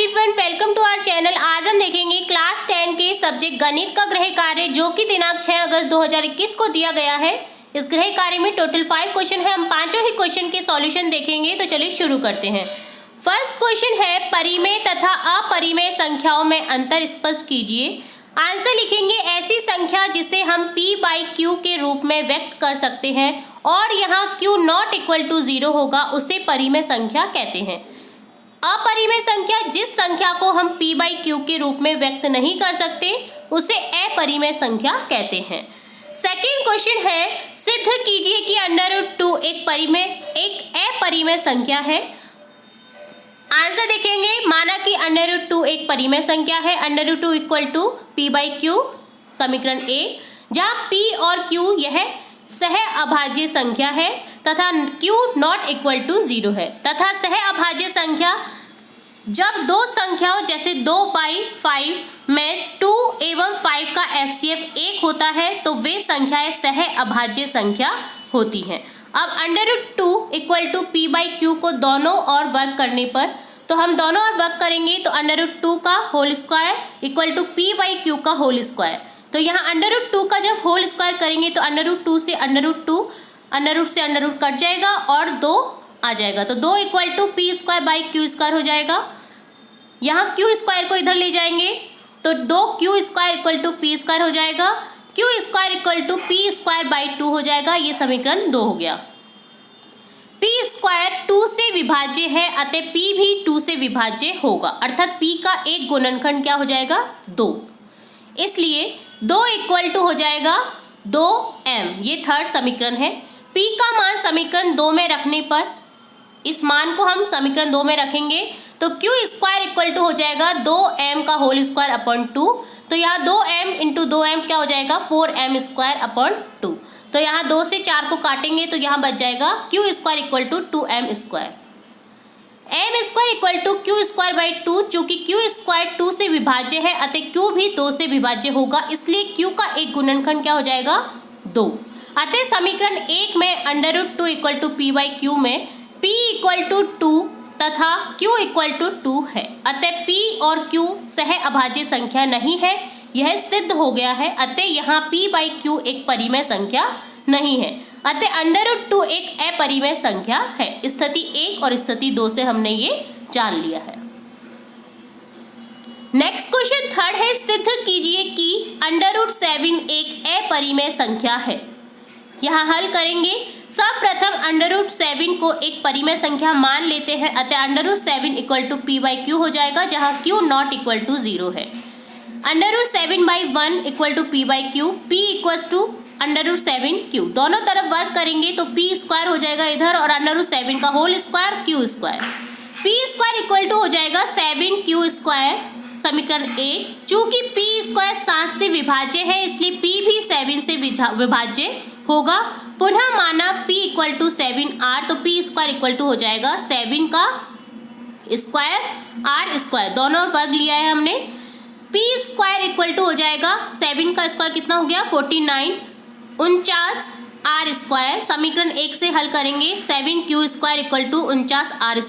Everyone, welcome to our channel. आज हम देखेंगे क्लास 10 के सब्जेक्ट गणित का गृह कार्य, जो कि दिनांक 6 अगस्त 2021 को दिया गया है। इस गृह कार्य में टोटल 5 क्वेश्चन है। हम पांचों ही क्वेश्चन के सॉल्यूशन देखेंगे। तो चलिए शुरू करते हैं। फर्स्ट क्वेश्चन है, परिमेय तथा अपरिमेय संख्याओं में अंतर स्पष्ट कीजिए। आंसर लिखेंगे ऐसी संख्या जिसे हम p/q के रूप में व्यक्त कर सकते हैं और यहाँ q नॉट इक्वल टू 0 होगा, उसे परिमेय संख्या कहते हैं। अपरिमेय संख्या जिस संख्या को हम p/q के रूप में व्यक्त नहीं कर सकते, उसे अपरिमेय संख्या कहते हैं। सेकेंड क्वेश्चन है, सिद्ध कीजिए कि √2 एक अपरिमेय संख्या है। आंसर देखेंगे, माना कि √2 एक परिमेय संख्या है। √2 इक्वल टू p/q, समीकरण 1, जहाँ p और q यह सह अभाज्य संख्या है तथा q नॉट इक्वल टू 0 है। तथा सह अभाज्य संख्या जब दो संख्याओं जैसे 2/5 में 2 एवं 5 का HCF 1 होता है तो वे संख्याएं सह अभाज्य संख्या होती हैं। अब √2 इक्वल टू p/q को दोनों ओर वर्ग करने पर, तो हम दोनों ओर वर्ग करेंगे तो √2 का whole square equal to p/q का होल स्क्वायर। तो यहाँ √2 का जब होल स्क्वायर करेंगे तो √2 से √2 कट जाएगा और 2 आ जाएगा। तो 2 इक्वल टू p²/q² हो जाएगा। यहाँ q² को इधर ले जाएंगे तो 2q² इक्वल टू p² हो जाएगा। q² इक्वल टू p²/2 हो जाएगा। ये समीकरण 2 हो गया। p² 2 से विभाज्य है, अतः p भी 2 से विभाज्य होगा, अर्थात p का एक गुणनखंड क्या हो जाएगा? 2। इसलिए 2 इक्वल टू हो जाएगा 2m। ये थर्ड समीकरण है। p का मान समीकरण 2 में रखने पर, इस मान को हम समीकरण 2 में रखेंगे तो q² इक्वल टू हो जाएगा 2m का होल स्क्वायर अपॉन 2। तो यहाँ 2m इंटू 2m क्या हो जाएगा? 4m² upon 2। तो यहाँ 2 से 4 को काटेंगे तो यहाँ बच जाएगा q² equal to 2m²। m² equal to q²/2, चूंकि q² 2 से विभाज्य है अतः q भी 2 से विभाज्य होगा, इसलिए q का एक गुणनखंड क्या हो जाएगा? 2। अतः समीकरण 1 में √2 इक्वल टू p/q में p इक्वल टू 2 तथा q इक्वल टू 2 है, अतः p और q सह अभाज्य संख्या नहीं है, यह सिद्ध हो गया है। अतः यहाँ p/q एक परिमेय संख्या नहीं है, अतः √2 एक अपरिमेय संख्या है। स्थिति 1 और स्थिति 2 से हमने ये जान लिया है। नेक्स्ट क्वेश्चन थर्ड है, सिद्ध कीजिए कि √7 एक अपरिमेय संख्या है। यहाँ हल करेंगे। सर्वप्रथम √7 को एक परिमेय संख्या मान लेते हैं, अतः √7 इक्वल टू p/q हो जाएगा, जहाँ q नॉट इक्वल टू 0 है। √7/1 equal to p/q, p equal to √7q, दोनों तरफ वर्क करेंगे तो p² हो जाएगा इधर और √7 का whole square q²। p² equal to हो जाएगा 7q², समीकरण 1। चूंकि p² 7 से विभाज्य है इसलिए p भी 7 से विभाज्य होगा। पुनः माना p इक्वल टू 7r, तो p² इक्वल टू हो जाएगा 7 का स्क्वायर r², दोनों वर्ग लिया है हमने। p² इक्वल टू हो जाएगा 7 का स्क्वायर कितना हो गया? 49, 49r²। समीकरण 1 से हल करेंगे। 7q² equal to 49r²,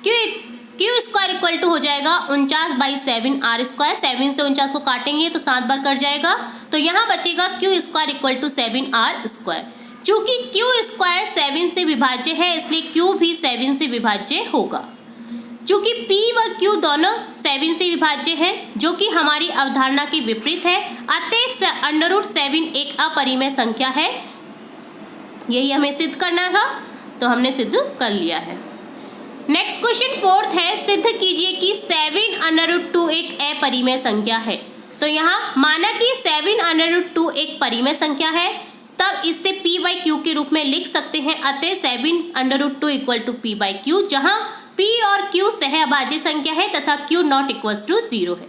q² equal to हो जाएगा 49/7r²। 7 से 49 को काटेंगे तो 7 बार कट जाएगा, तो यहाँ बचेगा q² इक्वल टू 7r²। चूंकि q² 7 से विभाज्य है इसलिए q भी 7 से विभाज्य होगा। चूंकि p व q दोनों 7 से विभाज्य है, जो कि हमारी अवधारणा की विपरीत है, अतः √7 एक अपरिमेय संख्या है। यही हमें सिद्ध करना था, तो हमने सिद्ध कर लिया है। नेक्स्ट क्वेश्चन फोर्थ है, सिद्ध कीजिए कि 7 √2 एक अपरिमेय संख्या है। तो यहाँ माना कि 7 √2 एक परिमेय संख्या है, तब इससे p/q के रूप में लिख सकते हैं। अतः 7 √2 इक्वल टू p/q, जहाँ p और q सह अभाज्य संख्या है तथा q नॉट इक्वल टू 0 है।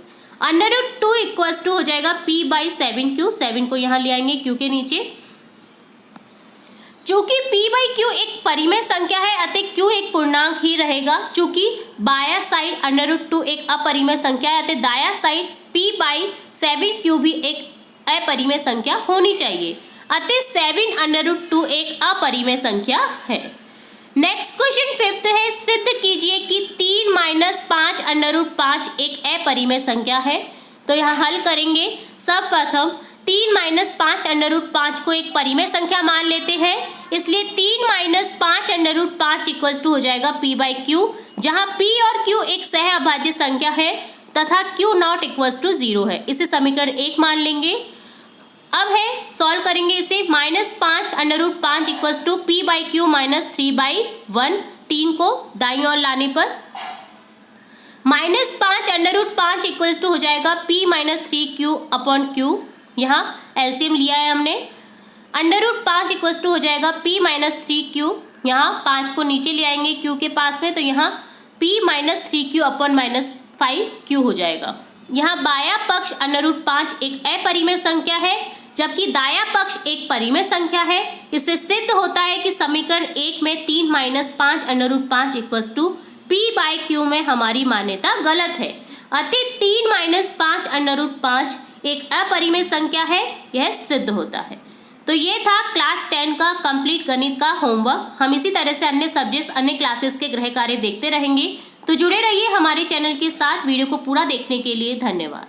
√2 इक्वल टू हो जाएगा p/7q, 7 को यहाँ ले आएंगे q के नीचे। चूंकि p/q एक परिमेय संख्या है अतः q एक पूर्णांक ही रहेगा। चूंकि बाया साइड √2 एक अपरिमेय संख्या है अतः दाया साइड p/7q भी एक अपरिमेय संख्या होनी चाहिए, अतः 7 √2 एक अपरिमेय संख्या है। नेक्स्ट क्वेश्चन फिफ्थ है, सिद्ध कीजिए कि 3 माइनस 5 √5 एक अपरिमेय संख्या है। तो यहाँ हल करेंगे। सर्वप्रथम 3 माइनस 5 √5 को एक परिमेय संख्या मान लेते हैं, इसलिए 3 माइनस 5 √5 इक्वल्स टू हो जाएगा p/q, जहाँ p और q एक सह अभाज्य संख्या है तथा q नॉट इक्वल्स टू 0 है। इसे समीकरण 1 मान लेंगे। अब है सॉल्व करेंगे इसे। -5 √5 इक्वल्स टू p/q माइनस 3/1, 3 को दाईं ओर लाने पर -5 √5 इक्वल्स टू हो जाएगा p minus 3q upon q। यहाँ एलसीएम लिया है हमने। √5 इक्वल्स टू हो जाएगा p माइनस 3q, यहाँ 5 को नीचे ले आएंगे q के पास में, तो यहाँ p minus 3q upon -5q हो जाएगा। यहाँ बायां पक्ष √5 एक अपरिमेय संख्या है, जबकि दायां पक्ष एक परिमेय संख्या है। इससे सिद्ध होता है कि समीकरण 1 में 3 माइनस 5 √5 इक्वल्स टू p/q में हमारी मान्यता गलत है। अतः 3 माइनस 5 √5 एक अपरिमेय संख्या है, यह सिद्ध होता है। तो ये था क्लास 10 का कंप्लीट गणित का होमवर्क। हम इसी तरह से अन्य सब्जेक्ट्स, अन्य क्लासेस के गृह कार्य देखते रहेंगे। तो जुड़े रहिए हमारे चैनल के साथ। वीडियो को पूरा देखने के लिए धन्यवाद।